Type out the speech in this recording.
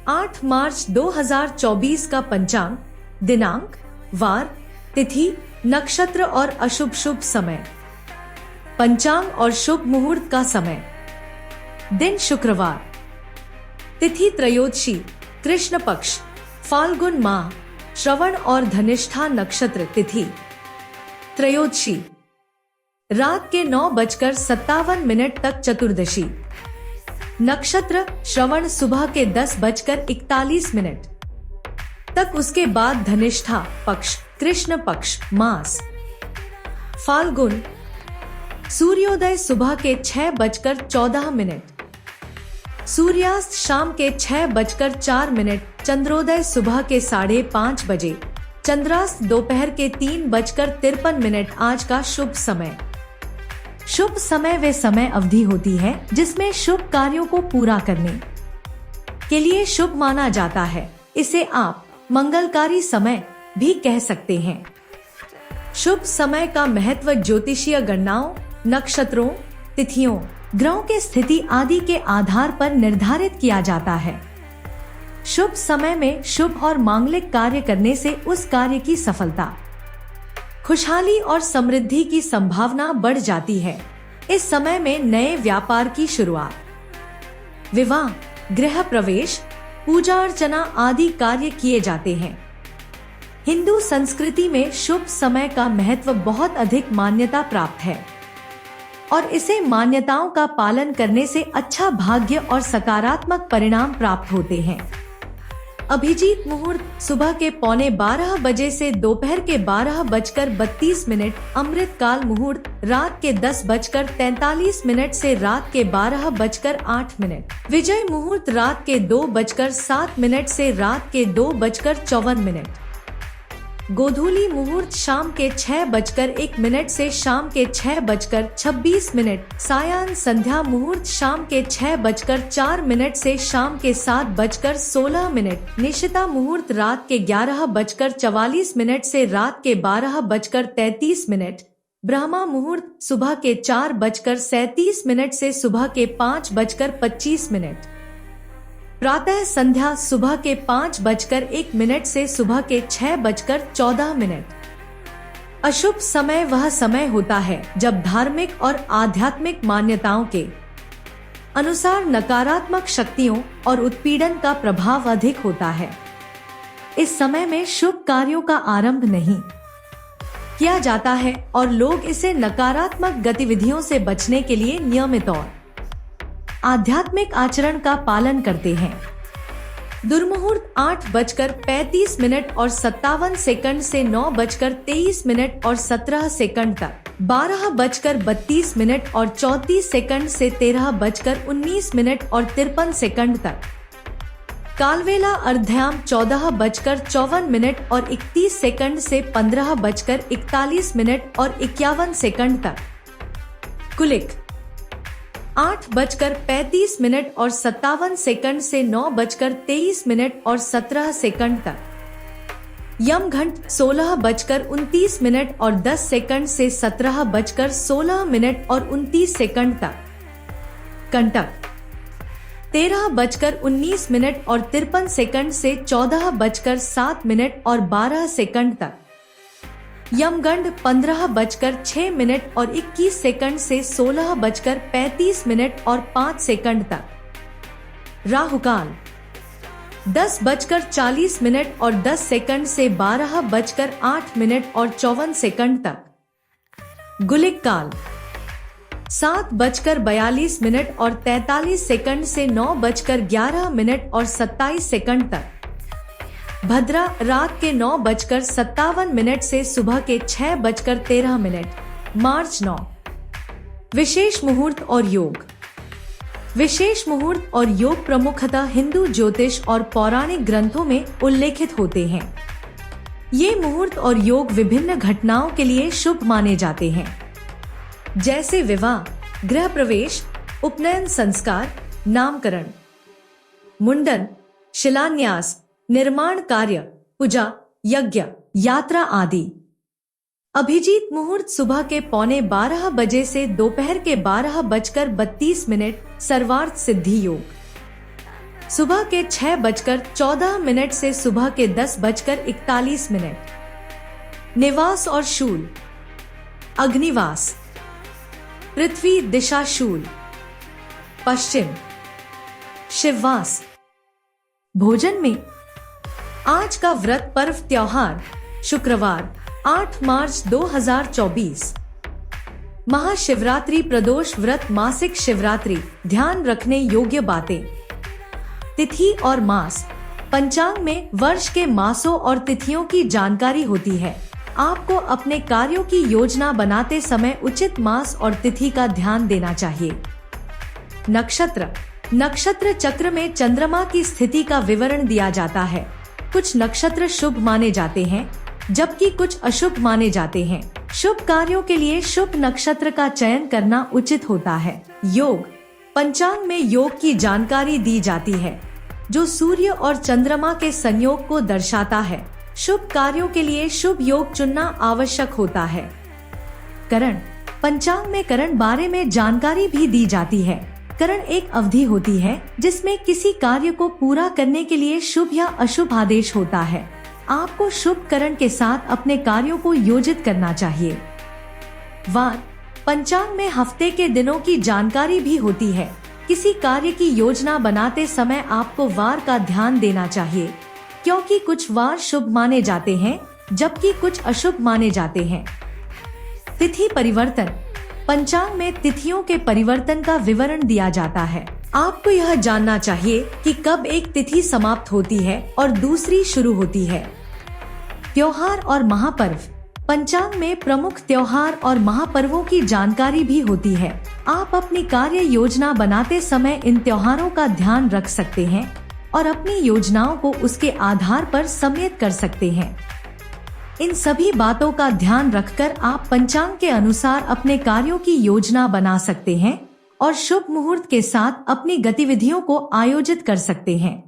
8 मार्च 2024 का पंचांग, दिनांक, वार, तिथि, नक्षत्र और अशुभ शुभ समय। पंचांग और शुभ मुहूर्त का समय। दिन शुक्रवार, तिथि त्रयोदशी, कृष्ण पक्ष, फाल्गुन माह, श्रवण और धनिष्ठा नक्षत्र तिथि। त्रयोदशी रात के 9:57 तक चतुर्दशी। नक्षत्र श्रवण सुबह के 10:41 तक, उसके बाद धनिष्ठा पक्ष, कृष्ण पक्ष, मास। फाल्गुन सूर्योदय सुबह के 6:14, सूर्यास्त शाम के 6:04, चंद्रोदय सुबह के 5:30 बजे, चंद्रास्त दोपहर के 3:53। आज का शुभ समय। शुभ समय वे समय अवधि होती है जिसमें शुभ कार्यों को पूरा करने के लिए शुभ माना जाता है। इसे आप मंगलकारी समय भी कह सकते हैं। शुभ समय का महत्व ज्योतिषीय गणनाओं, नक्षत्रों, तिथियों, ग्रहों के स्थिति आदि के आधार पर निर्धारित किया जाता है। शुभ समय में शुभ और मांगलिक कार्य करने से उस कार्य की सफलता, खुशहाली और समृद्धि की संभावना बढ़ जाती है। इस समय में नए व्यापार की शुरुआत, विवाह, गृह प्रवेश, पूजा अर्चना आदि कार्य किए जाते हैं। हिंदू संस्कृति में शुभ समय का महत्व बहुत अधिक मान्यता प्राप्त है और इसे मान्यताओं का पालन करने से अच्छा भाग्य और सकारात्मक परिणाम प्राप्त होते हैं। अभिजीत मुहूर्त सुबह के 11:15 बजे से दोपहर के 12:32, अमृत काल मुहूर्त रात के 10:43 से रात के 12:08, विजय मुहूर्त रात के 2:07 से रात के 2:54, गोधूली मुहूर्त शाम के 6:01 से शाम के 6:26, सायं संध्या मुहूर्त शाम के 6:04 से शाम के 7:16, निशिता मुहूर्त रात के 11:44 से रात के 12:33, ब्रह्मा मुहूर्त सुबह के 4:37 से सुबह के 5:25, प्रातः संध्या सुबह के 5:01 से सुबह के 6:14। अशुभ समय वह समय होता है जब धार्मिक और आध्यात्मिक मान्यताओं के अनुसार नकारात्मक शक्तियों और उत्पीड़न का प्रभाव अधिक होता है। इस समय में शुभ कार्यों का आरंभ नहीं किया जाता है और लोग इसे नकारात्मक गतिविधियों से बचने के लिए नियमित और आध्यात्मिक आचरण का पालन करते हैं। दुर्मुहूर्त 8:35 और 57 से 9:23 और 17 तक, 12:32 और 34 से 13:19 और 53 तक, कालवेला अर्धयाम 14:54 और 31 से 15:41 और 51 तक, कुलिक 8:35 और 57 से 9:23 और 17 तक, यमघंट 16:29 और 10 से 17:16 और 29 तक, कंटक 13:19 और 53 से 14:07 और 12 तक, यमगंड 15:06 और 21 से 16:35 और 5 तक, राहुकाल 10:40 और 10 से 12:08 और 54 तक, गुलिक काल 7:42 और 43 से 9:11 और 27 तक, भद्रा रात के 9:57 से सुबह के 6:13, मार्च 9। विशेष मुहूर्त और योग। विशेष मुहूर्त और योग प्रमुखतः हिंदू ज्योतिष और पौराणिक ग्रंथों में उल्लेखित होते हैं। ये मुहूर्त और योग विभिन्न घटनाओं के लिए शुभ माने जाते हैं, जैसे विवाह, गृह प्रवेश, उपनयन संस्कार, नामकरण, मुंडन, शिलान्यास, निर्माण कार्य, पूजा, यज्ञ, यात्रा आदि। अभिजीत मुहूर्त सुबह के 11:15 बजे से दोपहर के 12:32, सर्वार्थ सिद्धि योग। सुबह के 6:14 से सुबह के 10:41। निवास और शूल। अग्निवास। पृथ्वी दिशा शूल। पश्चिम। शिववास। भोजन में आज का व्रत पर्व त्योहार शुक्रवार 8 मार्च 2024। महाशिवरात्रि प्रदोष व्रत मासिक शिवरात्रि ध्यान रखने योग्य बातें। तिथि और मास। पंचांग में वर्ष के मासों और तिथियों की जानकारी होती है। आपको अपने कार्यों की योजना बनाते समय उचित मास और तिथि का ध्यान देना चाहिए। नक्षत्र। नक्षत्र चक्र में चंद्रमा की स्थिति का विवरण दिया जाता है। कुछ नक्षत्र शुभ माने जाते हैं जबकि कुछ अशुभ माने जाते हैं। शुभ कार्यों के लिए शुभ नक्षत्र का चयन करना उचित होता है। योग। पंचांग में योग की जानकारी दी जाती है जो सूर्य और चंद्रमा के संयोग को दर्शाता है। शुभ कार्यों के लिए शुभ योग चुनना आवश्यक होता है। करण। पंचांग में करण बारे में जानकारी भी दी जाती है। करण एक अवधि होती है जिसमें किसी कार्य को पूरा करने के लिए शुभ या अशुभ आदेश होता है। आपको शुभ करण के साथ अपने कार्यों को योजित करना चाहिए। वार। पंचांग में हफ्ते के दिनों की जानकारी भी होती है। किसी कार्य की योजना बनाते समय आपको वार का ध्यान देना चाहिए क्योंकि कुछ वार शुभ माने जाते हैं जबकि कुछ अशुभ माने जाते हैं। तिथि परिवर्तन। पंचांग में तिथियों के परिवर्तन का विवरण दिया जाता है। आपको यह जानना चाहिए कि कब एक तिथि समाप्त होती है और दूसरी शुरू होती है। त्योहार और महापर्व। पंचांग में प्रमुख त्योहार और महापर्वों की जानकारी भी होती है। आप अपनी कार्य योजना बनाते समय इन त्योहारों का ध्यान रख सकते हैं और अपनी योजनाओं को उसके आधार पर सम्मिलित कर सकते हैं। इन सभी बातों का ध्यान रखकर आप पंचांग के अनुसार अपने कार्यों की योजना बना सकते हैं और शुभ मुहूर्त के साथ अपनी गतिविधियों को आयोजित कर सकते हैं।